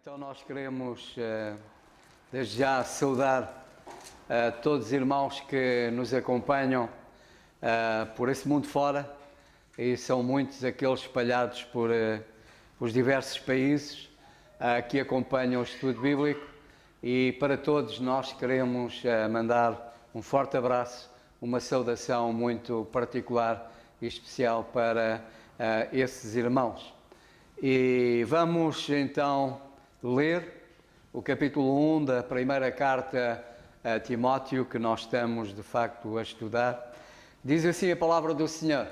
Então nós queremos desde já saudar todos os irmãos que nos acompanham por esse mundo fora, e são muitos aqueles espalhados por os diversos países que acompanham o estudo bíblico, e para todos nós queremos mandar um forte abraço, uma saudação muito particular e especial para esses irmãos. E vamos então ler o capítulo 1 da primeira carta a Timóteo, que nós estamos de facto a estudar. Diz assim a palavra do Senhor: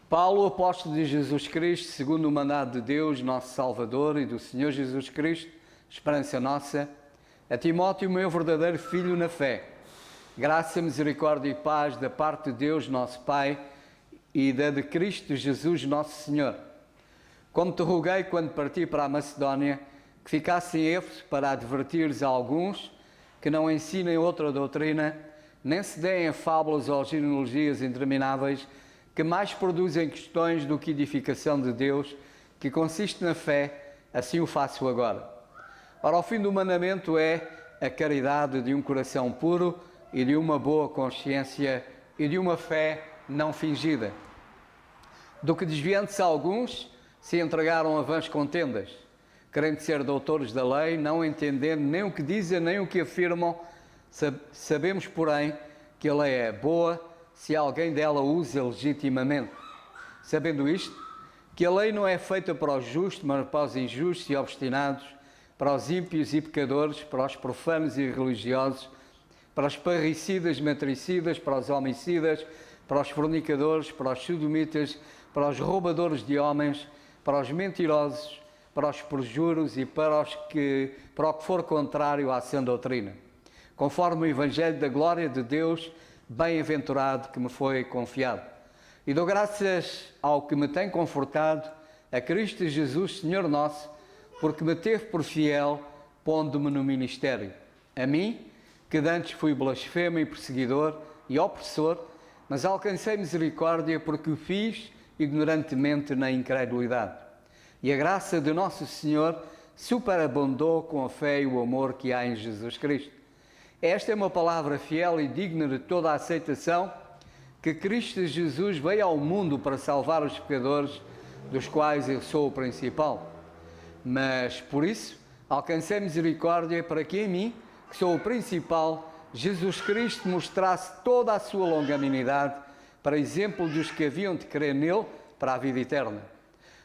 Paulo, apóstolo de Jesus Cristo, segundo o mandado de Deus, nosso Salvador, e do Senhor Jesus Cristo, esperança nossa, a Timóteo, meu verdadeiro filho na fé, graça, misericórdia e paz da parte de Deus, nosso Pai, e da de Cristo Jesus, nosso Senhor. Como te roguei quando parti para a Macedónia, que ficasse em Éfeso para advertires a alguns que não ensinem outra doutrina, nem se deem a fábulas ou genealogias intermináveis, que mais produzem questões do que edificação de Deus, que consiste na fé, assim o faço agora. Ora, o fim do mandamento é a caridade de um coração puro e de uma boa consciência e de uma fé não fingida. Do que desviando-se alguns, se entregaram a vãs contendas, querendo ser doutores da lei, não entendendo nem o que dizem nem o que afirmam. Sabemos, porém, que a lei é boa se alguém dela usa legitimamente. Sabendo isto, que a lei não é feita para os justos, mas para os injustos e obstinados, para os ímpios e pecadores, para os profanos e religiosos, para os parricidas e matricidas, para os homicidas, para os fornicadores, para os sodomitas, para os roubadores de homens, para os mentirosos, para os perjuros e para o que for contrário à sã doutrina, conforme o Evangelho da glória de Deus, bem-aventurado, que me foi confiado. E dou graças ao que me tem confortado, a Cristo Jesus, Senhor nosso, porque me teve por fiel, pondo-me no ministério. A mim, que dantes fui blasfemo e perseguidor e opressor, mas alcancei misericórdia porque o fiz ignorantemente na incredulidade. E a graça de nosso Senhor superabundou com a fé e o amor que há em Jesus Cristo. Esta é uma palavra fiel e digna de toda a aceitação, que Cristo Jesus veio ao mundo para salvar os pecadores, dos quais eu sou o principal. Mas, por isso, alcancei misericórdia para que em mim, que sou o principal, Jesus Cristo mostrasse toda a sua longanimidade, para exemplo dos que haviam de crer nele para a vida eterna.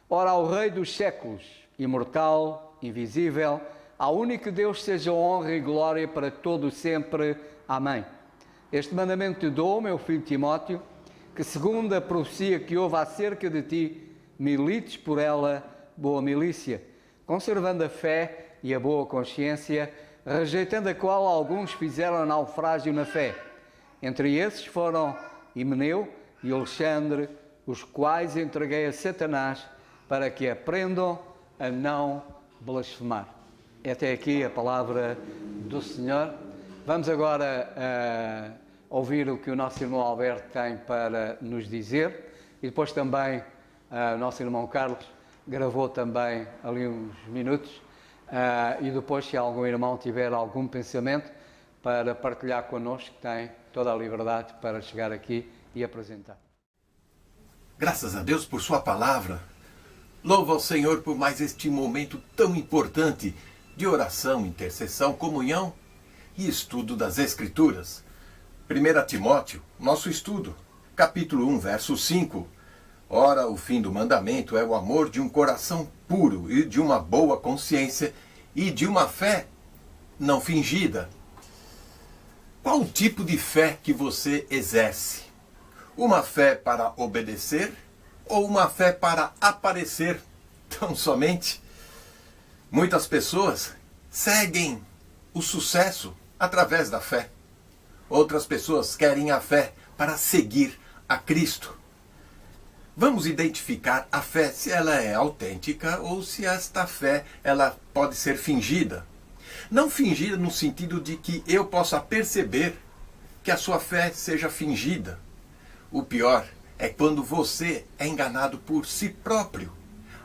Ora, ao Rei dos séculos, imortal, invisível, ao único Deus, seja honra e glória para todo o sempre. Amém. Este mandamento te dou, meu filho Timóteo, que segundo a profecia que houve acerca de ti, milites por ela boa milícia, conservando a fé e a boa consciência, rejeitando a qual alguns fizeram naufrágio na fé. Entre esses foram Himeneu e Alexandre, os quais entreguei a Satanás para que aprendam a não blasfemar. Até aqui a palavra do Senhor. Vamos agora ouvir o que o nosso irmão Alberto tem para nos dizer, e depois também o nosso irmão Carlos gravou também ali uns minutos, e depois, se algum irmão tiver algum pensamento para partilhar connosco, tem toda a liberdade para chegar aqui e apresentar. Graças a Deus por sua palavra. Louvo ao Senhor por mais este momento tão importante de oração, intercessão, comunhão e estudo das Escrituras. 1 Timóteo, nosso estudo, capítulo 1, verso 5. Ora, o fim do mandamento é o amor de um coração puro e de uma boa consciência e de uma fé não fingida. Qual o tipo de fé que você exerce? Uma fé para obedecer ou uma fé para aparecer tão somente? Muitas pessoas seguem o sucesso através da fé. Outras pessoas querem a fé para seguir a Cristo. Vamos identificar a fé, se ela é autêntica ou se esta fé ela pode ser fingida. Não fingida no sentido de que eu possa perceber que a sua fé seja fingida. O pior é quando você é enganado por si próprio.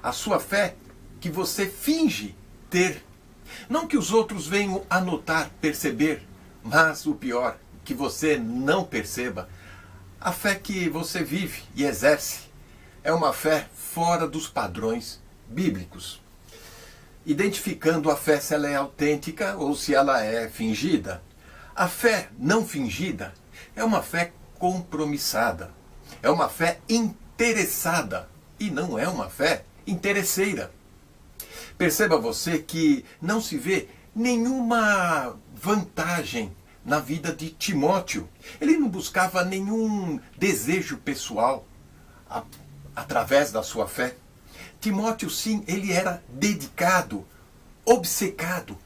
A sua fé que você finge ter. Não que os outros venham a notar, perceber, mas o pior, que você não perceba. A fé que você vive e exerce é uma fé fora dos padrões bíblicos. Identificando a fé se ela é autêntica ou se ela é fingida. A fé não fingida é uma fé compromissada. É uma fé interessada e não é uma fé interesseira. Perceba você que não se vê nenhuma vantagem na vida de Timóteo. Ele não buscava nenhum desejo pessoal através da sua fé. Timóteo, sim, ele era dedicado, obcecado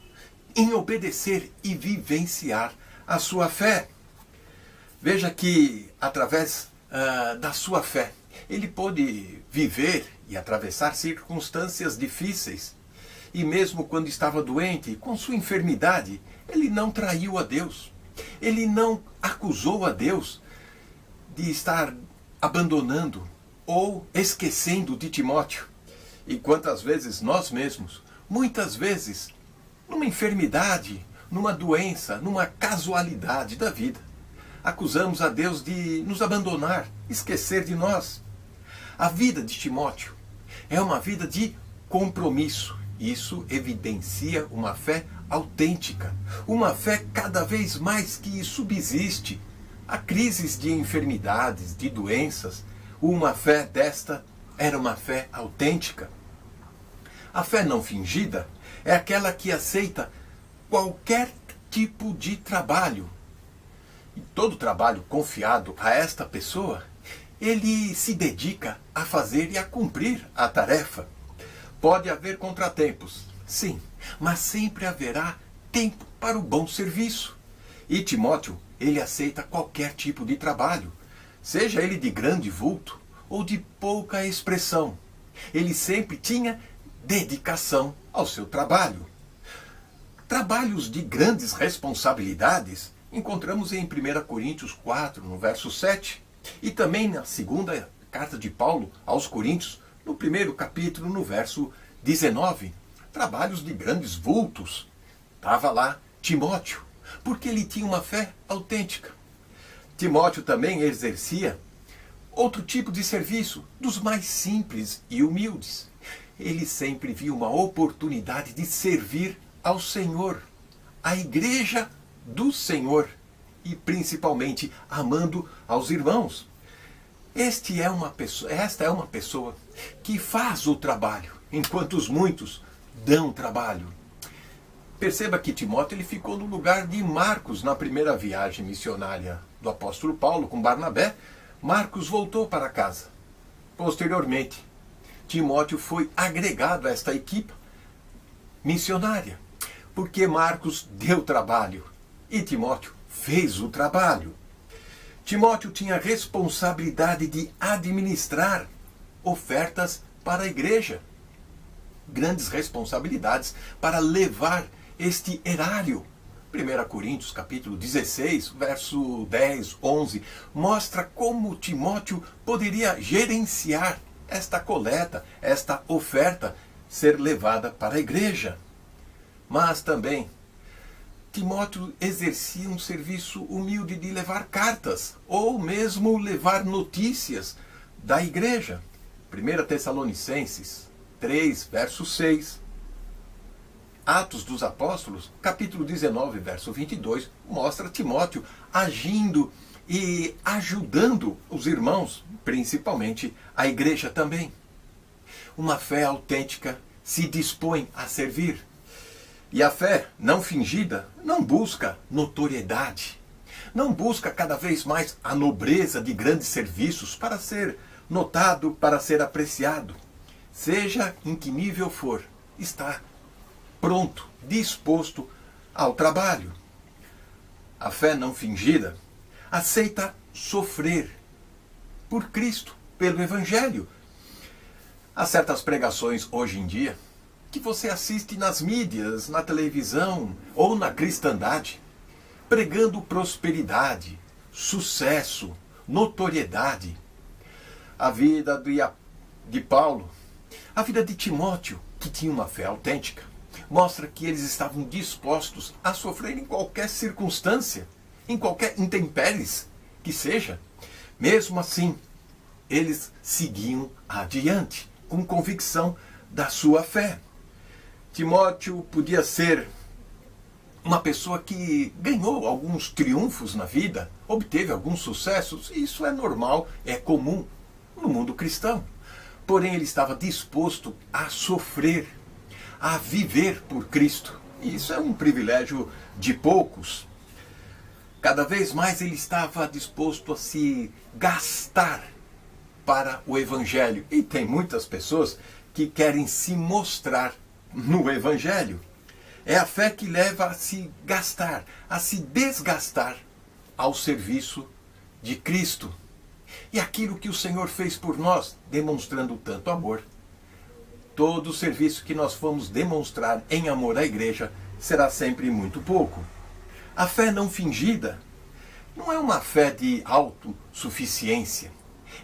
em obedecer e vivenciar a sua fé. Veja que, através da sua fé, ele pôde viver e atravessar circunstâncias difíceis. E mesmo quando estava doente, com sua enfermidade, ele não traiu a Deus. Ele não acusou a Deus de estar abandonando ou esquecendo de Timóteo. E quantas vezes nós mesmos, muitas vezes, numa enfermidade, numa doença, numa casualidade da vida, acusamos a Deus de nos abandonar, esquecer de nós. A vida de Timóteo é uma vida de compromisso. Isso evidencia uma fé autêntica, uma fé cada vez mais que subsiste a crises de enfermidades, de doenças. Uma fé desta era uma fé autêntica. A fé não fingida é aquela que aceita qualquer tipo de trabalho. E todo trabalho confiado a esta pessoa, ele se dedica a fazer e a cumprir a tarefa. Pode haver contratempos, sim, mas sempre haverá tempo para o bom serviço. E Timóteo, ele aceita qualquer tipo de trabalho, seja ele de grande vulto ou de pouca expressão. Ele sempre tinha dedicação ao seu trabalho. Trabalhos de grandes responsabilidades encontramos em 1 Coríntios 4, no verso 7, e também na segunda carta de Paulo aos Coríntios, no primeiro capítulo, no verso 19. Trabalhos de grandes vultos. Estava lá Timóteo, porque ele tinha uma fé autêntica. Timóteo também exercia outro tipo de serviço, dos mais simples e humildes. Ele sempre via uma oportunidade de servir ao Senhor, à igreja do Senhor e principalmente amando aos irmãos. Esta é uma pessoa que faz o trabalho, enquanto os muitos dão trabalho. Perceba que Timóteo ele ficou no lugar de Marcos na primeira viagem missionária do apóstolo Paulo com Barnabé. Marcos voltou para casa. Posteriormente, Timóteo foi agregado a esta equipe missionária, porque Marcos deu trabalho e Timóteo fez o trabalho. Timóteo tinha a responsabilidade de administrar ofertas para a igreja. Grandes responsabilidades para levar este erário. 1 Coríntios capítulo 16, verso 10, 11, mostra como Timóteo poderia gerenciar esta coleta, esta oferta, ser levada para a igreja. Mas também Timóteo exercia um serviço humilde de levar cartas, ou mesmo levar notícias da igreja. 1 Tessalonicenses 3, verso 6. Atos dos Apóstolos, capítulo 19, verso 22, mostra Timóteo agindo e ajudando os irmãos, principalmente a igreja também. Uma fé autêntica se dispõe a servir. E a fé não fingida não busca notoriedade, não busca cada vez mais a nobreza de grandes serviços para ser notado, para ser apreciado. Seja em que nível for, está pronto, disposto ao trabalho. A fé não fingida aceita sofrer por Cristo, pelo Evangelho. Há certas pregações hoje em dia que você assiste nas mídias, na televisão ou na cristandade, pregando prosperidade, sucesso, notoriedade. A vida de Paulo, a vida de Timóteo, que tinha uma fé autêntica, mostra que eles estavam dispostos a sofrer em qualquer circunstância, em qualquer intempéries que seja. Mesmo assim, eles seguiam adiante, com convicção da sua fé. Timóteo podia ser uma pessoa que ganhou alguns triunfos na vida, obteve alguns sucessos, e isso é normal, é comum no mundo cristão. Porém, ele estava disposto a sofrer, a viver por Cristo. E isso é um privilégio de poucos. Cada vez mais ele estava disposto a se gastar para o Evangelho. E tem muitas pessoas que querem se mostrar no Evangelho. É a fé que leva a se gastar, a se desgastar ao serviço de Cristo. E aquilo que o Senhor fez por nós, demonstrando tanto amor. Todo o serviço que nós vamos demonstrar em amor à igreja será sempre muito pouco. A fé não fingida não é uma fé de autossuficiência.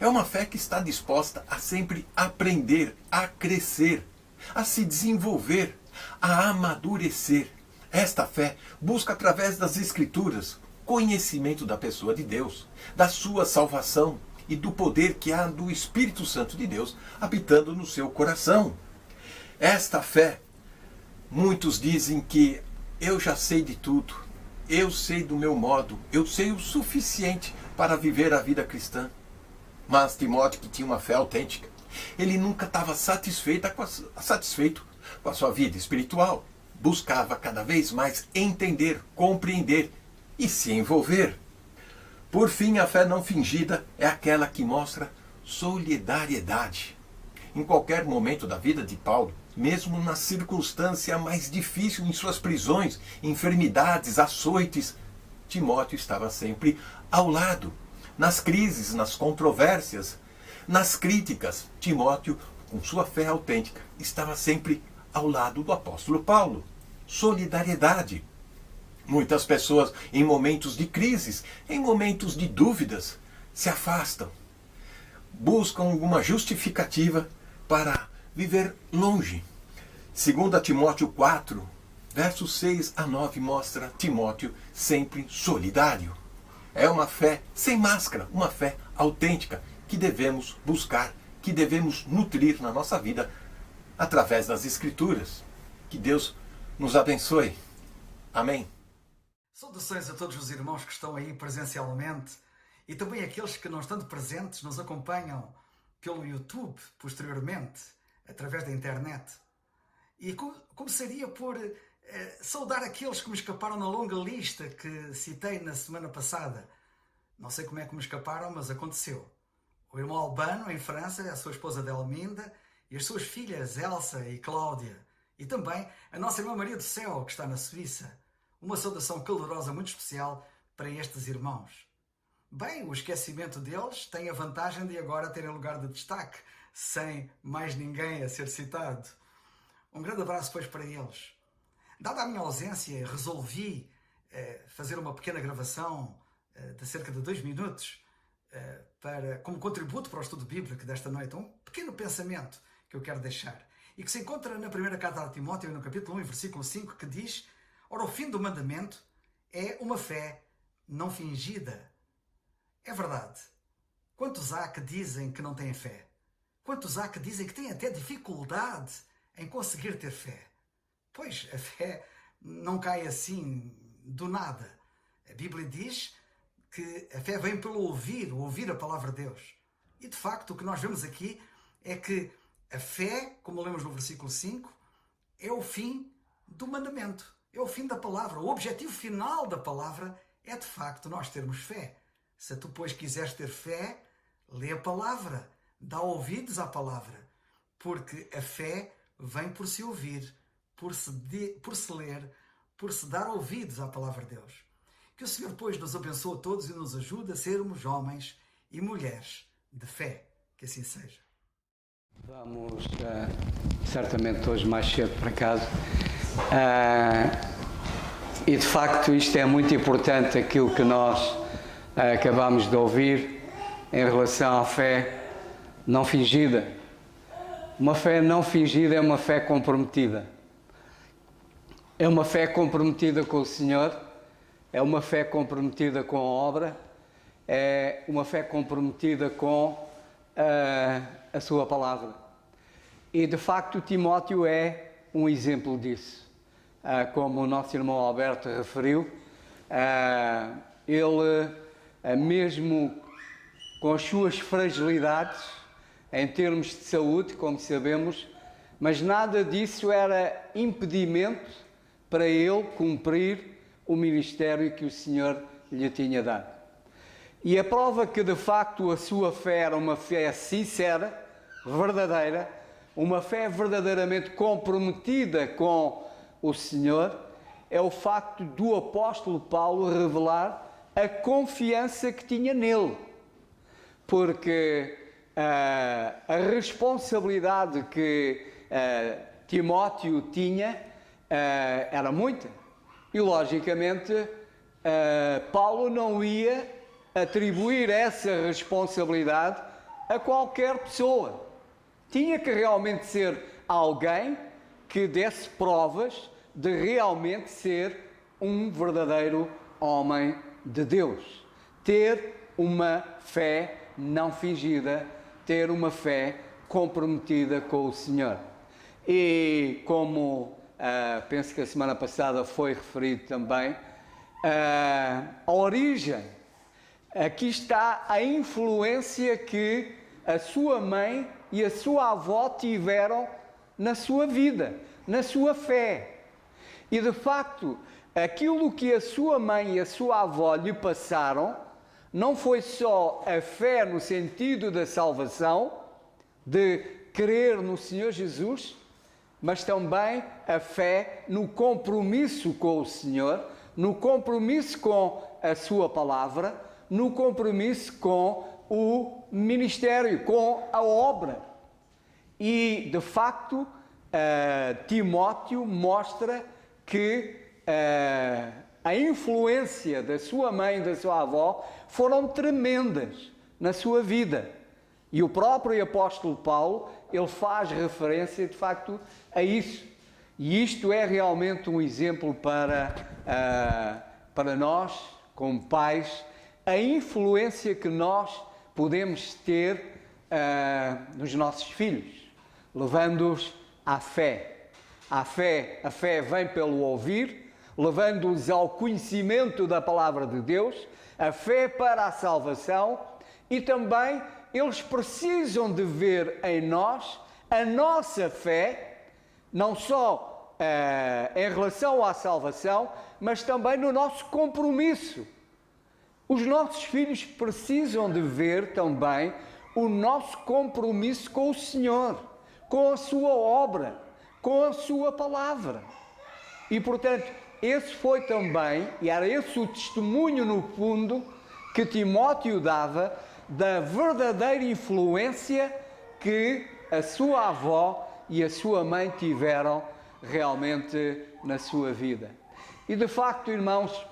É uma fé que está disposta a sempre aprender, a crescer, a se desenvolver, a amadurecer. Esta fé busca, através das Escrituras, conhecimento da pessoa de Deus, da sua salvação e do poder que há do Espírito Santo de Deus habitando no seu coração. Esta fé, muitos dizem que eu já sei de tudo, eu sei do meu modo, eu sei o suficiente para viver a vida cristã. Mas Timóteo, que tinha uma fé autêntica, ele nunca estava satisfeito com a sua vida espiritual. Buscava cada vez mais entender, compreender e se envolver. Por fim, a fé não fingida é aquela que mostra solidariedade. Em qualquer momento da vida de Paulo, mesmo na circunstância mais difícil, em suas prisões, enfermidades, açoites, Timóteo estava sempre ao lado. Nas crises, nas controvérsias, nas críticas, Timóteo, com sua fé autêntica, estava sempre ao lado do apóstolo Paulo. Solidariedade. Muitas pessoas, em momentos de crises, em momentos de dúvidas, se afastam. Buscam alguma justificativa para viver longe. 2 Timóteo 4, versos 6 a 9, mostra Timóteo sempre solidário. É uma fé sem máscara, uma fé autêntica que devemos buscar, que devemos nutrir na nossa vida através das Escrituras. Que Deus nos abençoe. Amém. Saudações a todos os irmãos que estão aí presencialmente e também aqueles que, não estando presentes, nos acompanham pelo YouTube, posteriormente, através da internet. E começaria por saudar aqueles que me escaparam na longa lista que citei na semana passada. Não sei como é que me escaparam, mas aconteceu. O irmão Albano, em França, a sua esposa Delminda e as suas filhas Elsa e Cláudia. E também a nossa irmã Maria do Céu, que está na Suíça. Uma saudação calorosa muito especial para estes irmãos. Bem, o esquecimento deles tem a vantagem de agora terem lugar de destaque, sem mais ninguém a ser citado. Um grande abraço, pois, para eles. Dada a minha ausência, resolvi fazer uma pequena gravação de cerca de 2 minutos como contributo para o estudo bíblico desta noite. Um pequeno pensamento que eu quero deixar e que se encontra na primeira carta a Timóteo, no capítulo 1, versículo 5, que diz: ora, o fim do mandamento é uma fé não fingida. É verdade. Quantos há que dizem que não têm fé? Quantos há que dizem que têm até dificuldade em conseguir ter fé? Pois, a fé não cai assim do nada. A Bíblia diz que a fé vem pelo ouvir a palavra de Deus. E, de facto, o que nós vemos aqui é que a fé, como lemos no versículo 5, é o fim do mandamento. É o fim da palavra. O objetivo final da palavra é, de facto, nós termos fé. Se tu, pois, quiseres ter fé, lê a palavra. Dá ouvidos à palavra. Porque a fé vem por se ouvir, por se ler, por se dar ouvidos à palavra de Deus. Que o Senhor, pois, nos abençoe a todos e nos ajude a sermos homens e mulheres de fé. Que assim seja. Vamos certamente hoje mais cedo para casa. E de facto isto é muito importante, aquilo que nós acabamos de ouvir em relação à fé não fingida. Uma fé não fingida é uma fé comprometida. É uma fé comprometida com o Senhor, é uma fé comprometida com a obra, é uma fé comprometida com a sua palavra. E de facto Timóteo é um exemplo disso. Como o nosso irmão Alberto referiu, ele, mesmo com as suas fragilidades, em termos de saúde, como sabemos, mas nada disso era impedimento para ele cumprir o ministério que o Senhor lhe tinha dado. E a prova que de facto a sua fé era uma fé sincera, verdadeira, uma fé verdadeiramente comprometida com o Senhor, é o facto do apóstolo Paulo revelar a confiança que tinha nele. Porque a responsabilidade que Timóteo tinha era muita. E logicamente Paulo não ia atribuir essa responsabilidade a qualquer pessoa. Tinha que realmente ser alguém que desse provas de realmente ser um verdadeiro homem de Deus. Ter uma fé não fingida, ter uma fé comprometida com o Senhor. E como penso que a semana passada foi referido também, a origem, aqui está a influência que a sua mãe e a sua avó tiveram na sua vida, na sua fé. E de facto, aquilo que a sua mãe e a sua avó lhe passaram não foi só a fé no sentido da salvação, de crer no Senhor Jesus, mas também a fé no compromisso com o Senhor, no compromisso com a sua palavra, no compromisso com o ministério, com a obra. E, de facto, Timóteo mostra que a influência da sua mãe e da sua avó foram tremendas na sua vida. E o próprio apóstolo Paulo, ele faz referência, de facto, a isso. E isto é realmente um exemplo para nós, como pais, a influência que nós podemos ter nos nossos filhos, levando-os à fé. A fé vem pelo ouvir, levando-os ao conhecimento da palavra de Deus, a fé para a salvação, e também eles precisam de ver em nós a nossa fé, não só em relação à salvação, mas também no nosso compromisso. Os nossos filhos precisam de ver também o nosso compromisso com o Senhor, com a sua obra, com a sua palavra. E, portanto, esse foi também, e era esse o testemunho no fundo, que Timóteo dava da verdadeira influência que a sua avó e a sua mãe tiveram realmente na sua vida. E, de facto, irmãos,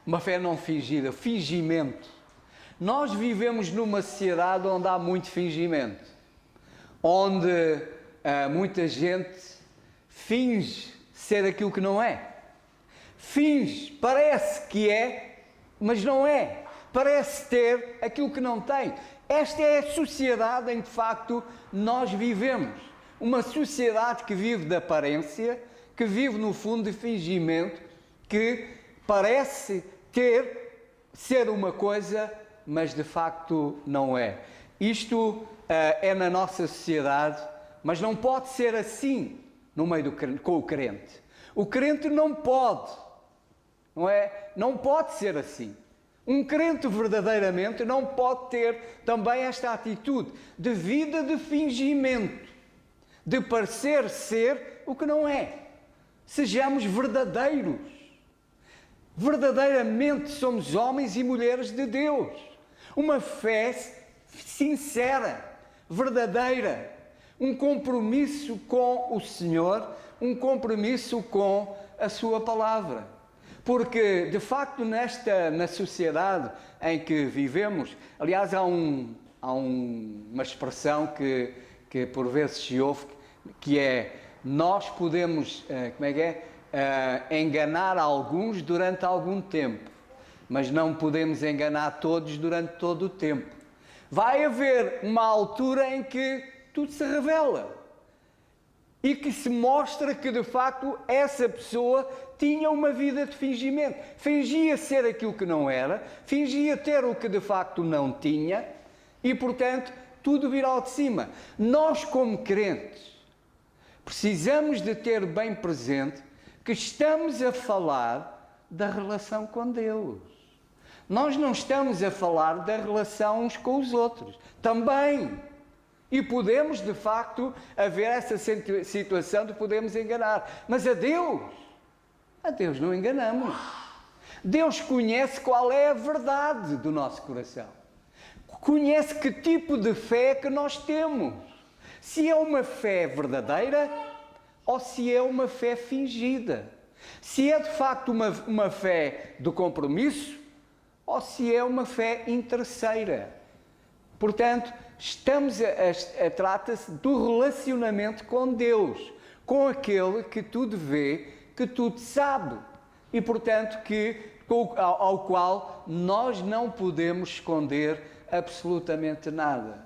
uma fé não fingida, fingimento. Nós vivemos numa sociedade onde há muito fingimento, onde muita gente finge ser aquilo que não é. Finge, parece que é, mas não é. Parece ter aquilo que não tem. Esta é a sociedade em que, de facto, nós vivemos. Uma sociedade que vive de aparência, que vive, no fundo, de fingimento, que parece ser uma coisa, mas de facto não é. Isto é na nossa sociedade, mas não pode ser assim no meio com o crente. O crente não pode, não é? Não pode ser assim. Um crente verdadeiramente não pode ter também esta atitude de vida de fingimento, de parecer ser o que não é. Sejamos verdadeiros. Verdadeiramente somos homens e mulheres de Deus. Uma fé sincera, verdadeira, um compromisso com o Senhor, um compromisso com a sua palavra. Porque, de facto, na sociedade em que vivemos, aliás, há uma expressão que por vezes se ouve, que é nós podemos, enganar alguns durante algum tempo, mas não podemos enganar todos durante todo o tempo. Vai haver uma altura em que tudo se revela e que se mostra que, de facto, essa pessoa tinha uma vida de fingimento. Fingia ser aquilo que não era, fingia ter o que, de facto, não tinha e, portanto, tudo virá ao de cima. Nós, como crentes, precisamos de ter bem presente que estamos a falar da relação com Deus. Nós não estamos a falar da relação uns com os outros. Também. E podemos, de facto, haver essa situação de podermos enganar. Mas a Deus não enganamos. Deus conhece qual é a verdade do nosso coração. Conhece que tipo de fé que nós temos. Se é uma fé verdadeira ou se é uma fé fingida. Se é de facto uma fé de compromisso ou se é uma fé interesseira. Portanto, trata-se do relacionamento com Deus, com aquele que tudo vê, que tudo sabe e, portanto, ao qual nós não podemos esconder absolutamente nada.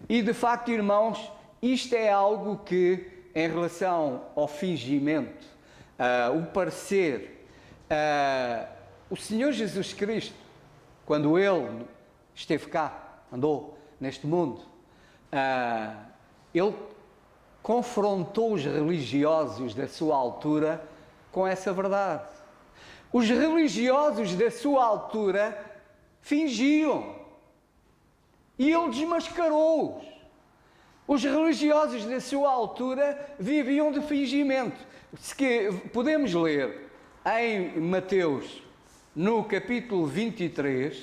E, de facto, irmãos, isto é algo que, em relação ao fingimento, o parecer, o Senhor Jesus Cristo, quando Ele esteve cá, andou neste mundo, Ele confrontou os religiosos da sua altura com essa verdade. Os religiosos da sua altura fingiam e Ele desmascarou-os. Os religiosos da sua altura viviam de fingimento. Podemos ler em Mateus, no capítulo 23,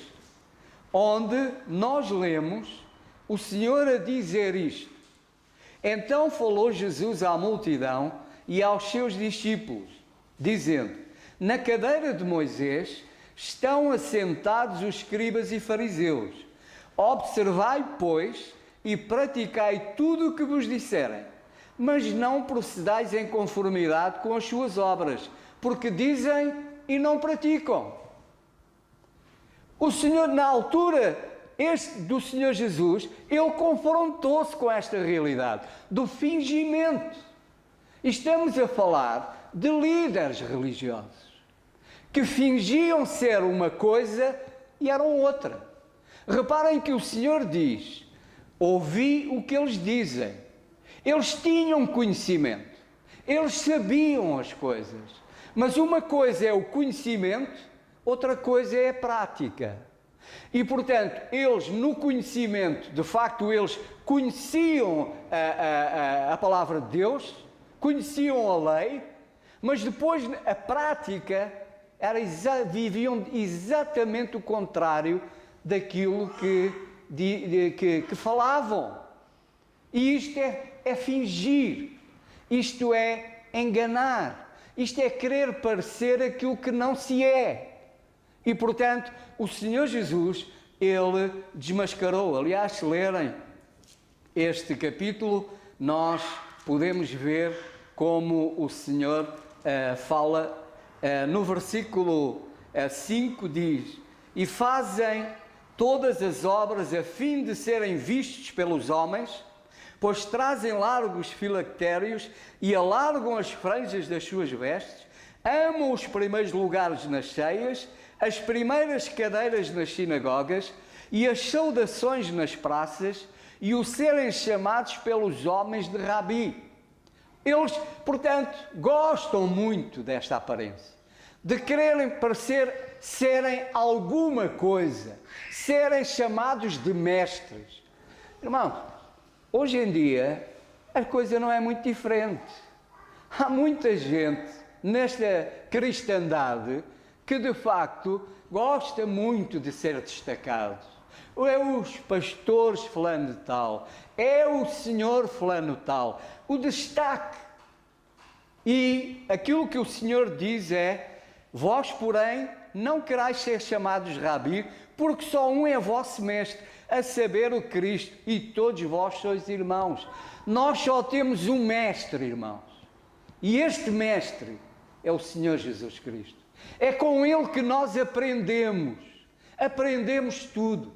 onde nós lemos o Senhor a dizer isto. Então falou Jesus à multidão e aos seus discípulos, dizendo: na cadeira de Moisés estão assentados os escribas e fariseus. Observai, pois, e praticai tudo o que vos disserem, mas não procedais em conformidade com as suas obras, porque dizem e não praticam. O Senhor, na altura do Senhor Jesus, Ele confrontou-se com esta realidade do fingimento. Estamos a falar de líderes religiosos que fingiam ser uma coisa e eram outra. Reparem que o Senhor diz: ouvi o que eles dizem. Eles tinham conhecimento, eles sabiam as coisas, mas uma coisa é o conhecimento, outra coisa é a prática. E, portanto, eles no conhecimento, de facto, eles conheciam a palavra de Deus, conheciam a lei, mas depois a prática viviam exatamente o contrário daquilo que falavam. E isto é fingir, isto é enganar, isto é querer parecer aquilo que não se é. E, portanto, o Senhor Jesus, Ele desmascarou. Aliás, se lerem este capítulo, nós podemos ver como o Senhor fala. No versículo 5 diz: e fazem todas as obras a fim de serem vistos pelos homens, pois trazem largos filactérios e alargam as franjas das suas vestes, amam os primeiros lugares nas ceias, as primeiras cadeiras nas sinagogas e as saudações nas praças e o serem chamados pelos homens de Rabi. Eles, portanto, gostam muito desta aparência, de quererem serem alguma coisa, serem chamados de mestres. Irmãos, hoje em dia a coisa não é muito diferente. Há muita gente nesta cristandade que de facto gosta muito de ser destacado. É os pastores fulano de tal, é o senhor fulano tal, o destaque. E aquilo que o Senhor diz é: vós, porém, não querais ser chamados Rabi, porque só um é vosso mestre, a saber, o Cristo, e todos vós sois irmãos. Nós só temos um mestre, irmãos. E este mestre é o Senhor Jesus Cristo. É com Ele que nós aprendemos tudo.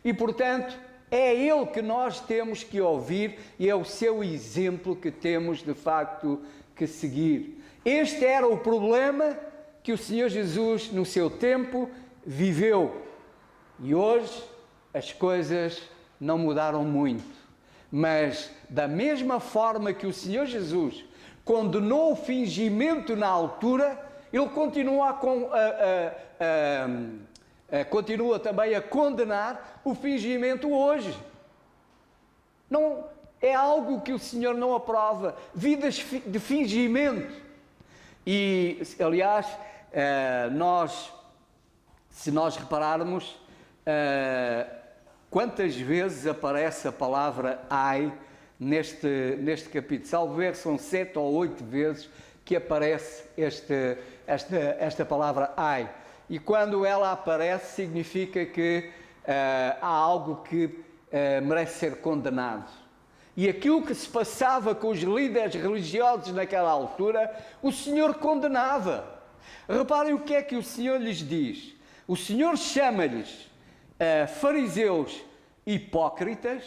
E, portanto, é Ele que nós temos que ouvir e é o seu exemplo que temos, de facto, que seguir. Este era o problema que o Senhor Jesus, no seu tempo, viveu. E hoje as coisas não mudaram muito. Mas, da mesma forma que o Senhor Jesus condenou o fingimento na altura, Ele continua continua também a condenar o fingimento hoje. Não é algo que o Senhor não aprova. Vidas de fingimento. E, aliás, se nós repararmos, quantas vezes aparece a palavra ai neste capítulo? Salvo ver, são 7 ou 8 vezes que aparece esta palavra ai. E quando ela aparece, significa que há algo que merece ser condenado. E aquilo que se passava com os líderes religiosos naquela altura, o Senhor condenava. Reparem o que é que o Senhor lhes diz. O Senhor chama-lhes fariseus hipócritas,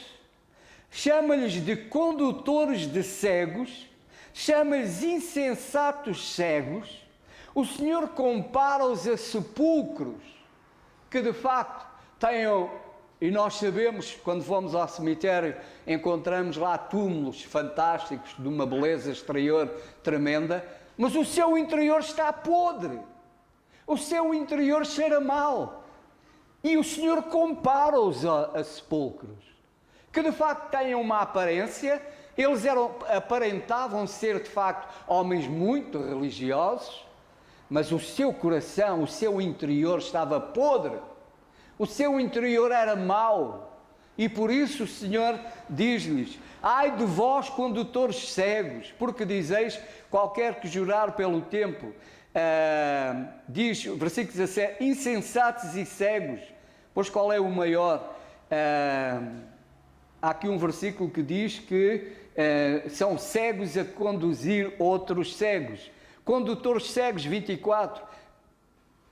chama-lhes de condutores de cegos, chama-lhes insensatos cegos. O Senhor compara-os a sepulcros que de facto tenham, e nós sabemos, quando vamos ao cemitério, encontramos lá túmulos fantásticos, de uma beleza exterior tremenda, mas o seu interior está podre, o seu interior cheira mal. E o Senhor compara-os a sepulcros, que de facto têm uma aparência, eles aparentavam ser de facto homens muito religiosos, mas o seu coração, o seu interior estava podre, o seu interior era mau, e por isso o Senhor diz-lhes: ai de vós, condutores cegos, porque dizeis, qualquer que jurar pelo tempo, diz, versículo 17, insensatos e cegos, pois qual é o maior? Há aqui um versículo que diz que são cegos a conduzir outros cegos. Condutores cegos, 24,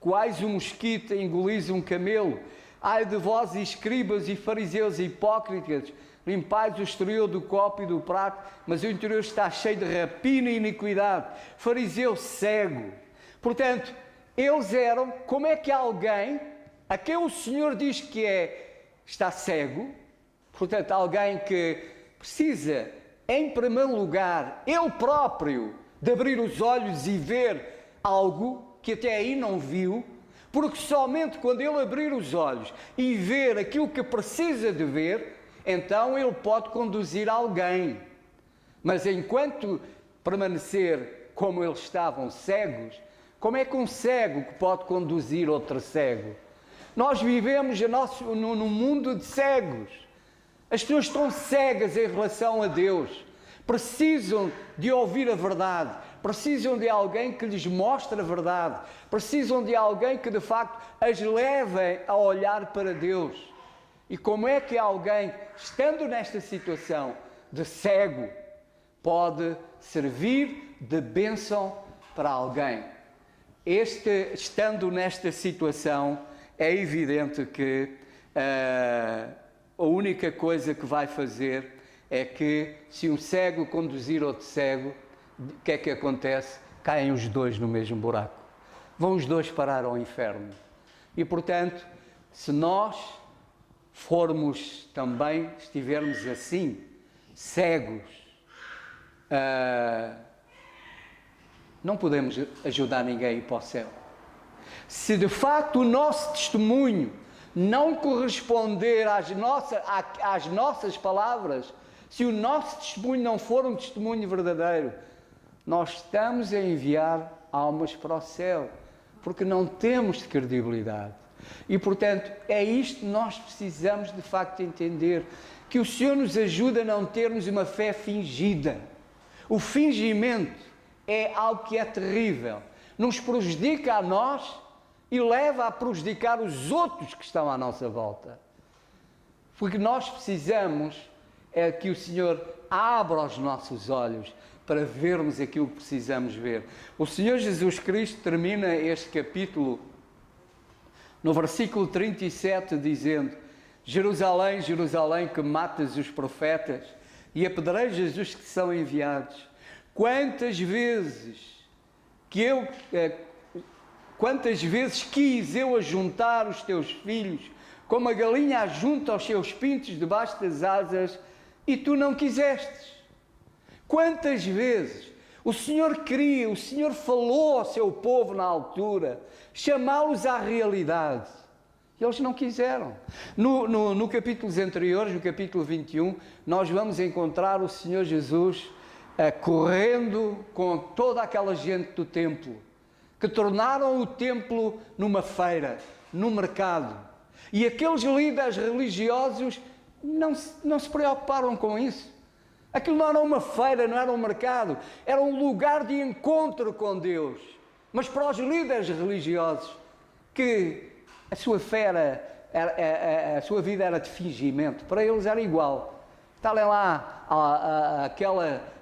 quais um mosquito engolis um camelo. Ai de vós, escribas e fariseus hipócritas, limpais o exterior do copo e do prato, mas o interior está cheio de rapina e iniquidade. Fariseu cego. Portanto, eles eram, como é que alguém, a quem o Senhor diz que está cego, portanto, alguém que precisa, em primeiro lugar, ele próprio, de abrir os olhos e ver algo que até aí não viu, porque somente quando ele abrir os olhos e ver aquilo que precisa de ver, então ele pode conduzir alguém. Mas enquanto permanecer como eles estavam cegos, como é que um cego que pode conduzir outro cego? Nós vivemos num mundo de cegos. As pessoas estão cegas em relação a Deus. Precisam de ouvir a verdade, precisam de alguém que lhes mostre a verdade, precisam de alguém que de facto as leve a olhar para Deus. E como é que alguém, estando nesta situação de cego, pode servir de bênção para alguém? Estando nesta situação, é evidente que a única coisa que vai fazer é que, se um cego conduzir outro cego, o que é que acontece? Caem os dois no mesmo buraco. Vão os dois parar ao inferno. E, portanto, se nós formos também, estivermos assim, cegos, não podemos ajudar ninguém a ir para o céu. Se de facto o nosso testemunho não corresponder às nossas palavras, se o nosso testemunho não for um testemunho verdadeiro, nós estamos a enviar almas para o céu, porque não temos credibilidade. E, portanto, é isto que nós precisamos de facto entender, que o Senhor nos ajuda a não termos uma fé fingida. O fingimento é algo que é terrível, nos prejudica a nós e leva a prejudicar os outros que estão à nossa volta. Porque nós precisamos é que o Senhor abra os nossos olhos, para vermos aquilo que precisamos ver. O Senhor Jesus Cristo termina este capítulo no versículo 37 dizendo: Jerusalém, Jerusalém, que matas os profetas e apedrejas os que são enviados. Quantas vezes quis eu ajuntar os teus filhos, como a galinha ajunta os seus pintos debaixo das asas, e tu não quisestes. Quantas vezes o Senhor queria, o Senhor falou ao seu povo na altura, chamá-los à realidade. E eles não quiseram. No capítulos anteriores, no capítulo 21, nós vamos encontrar o Senhor Jesus correndo com toda aquela gente do templo, que tornaram o templo numa feira, num mercado. E aqueles líderes religiosos não se preocuparam com isso. Aquilo não era uma feira, não era um mercado, era um lugar de encontro com Deus. Mas para os líderes religiosos, que a sua fé a sua vida era de fingimento, para eles era igual. Estarem lá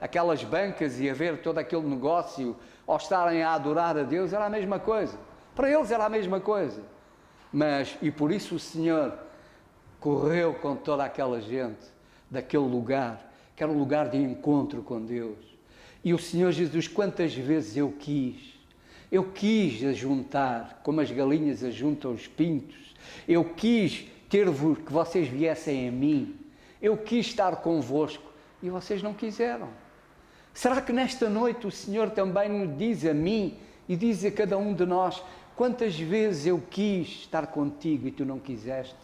aquelas bancas e a ver todo aquele negócio, ou estarem a adorar a Deus, era a mesma coisa. Para eles era a mesma coisa. E por isso o Senhor correu com toda aquela gente daquele lugar, que era um lugar de encontro com Deus. E o Senhor Jesus, quantas vezes eu quis ajuntar, como as galinhas ajuntam os pintos, eu quis que vocês viessem a mim, eu quis estar convosco, e vocês não quiseram. Será que nesta noite o Senhor também nos diz a mim, e diz a cada um de nós: quantas vezes eu quis estar contigo e tu não quisestes?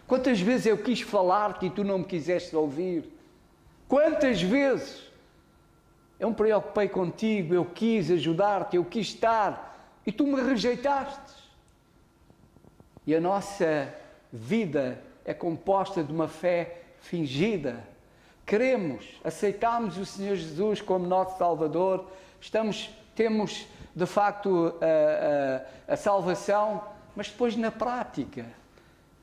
Quantas vezes eu quis falar-te e tu não me quiseste ouvir? Quantas vezes eu me preocupei contigo, eu quis ajudar-te, eu quis estar, e tu me rejeitaste? E a nossa vida é composta de uma fé fingida. Aceitamos o Senhor Jesus como nosso Salvador, temos de facto a salvação, mas depois na prática,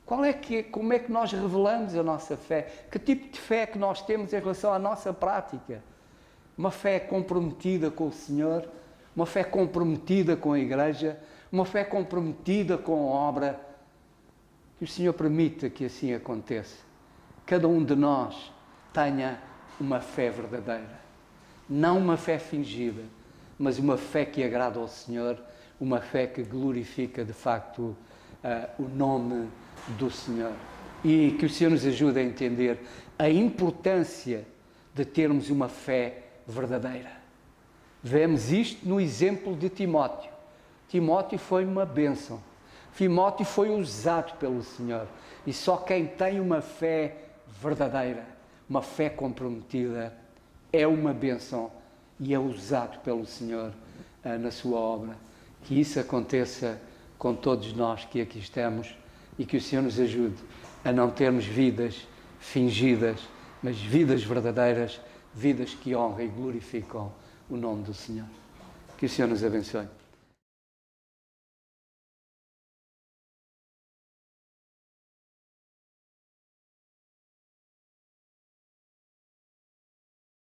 como é que nós revelamos a nossa fé? Que tipo de fé que nós temos em relação à nossa prática? Uma fé comprometida com o Senhor, uma fé comprometida com a Igreja, uma fé comprometida com a obra. Que o Senhor permita que assim aconteça. Cada um de nós tenha uma fé verdadeira. Não uma fé fingida, mas uma fé que agrada ao Senhor, uma fé que glorifica de facto o nome do Senhor. E que o Senhor nos ajude a entender a importância de termos uma fé verdadeira. Vemos isto no exemplo de Timóteo. Timóteo foi uma bênção. Timóteo foi usado pelo Senhor. E só quem tem uma fé verdadeira, uma fé comprometida, é uma bênção e é usado pelo Senhor na sua obra. Que isso aconteça com todos nós que aqui estamos e que o Senhor nos ajude a não termos vidas fingidas, mas vidas verdadeiras, vidas que honram e glorificam o nome do Senhor. Que o Senhor nos abençoe.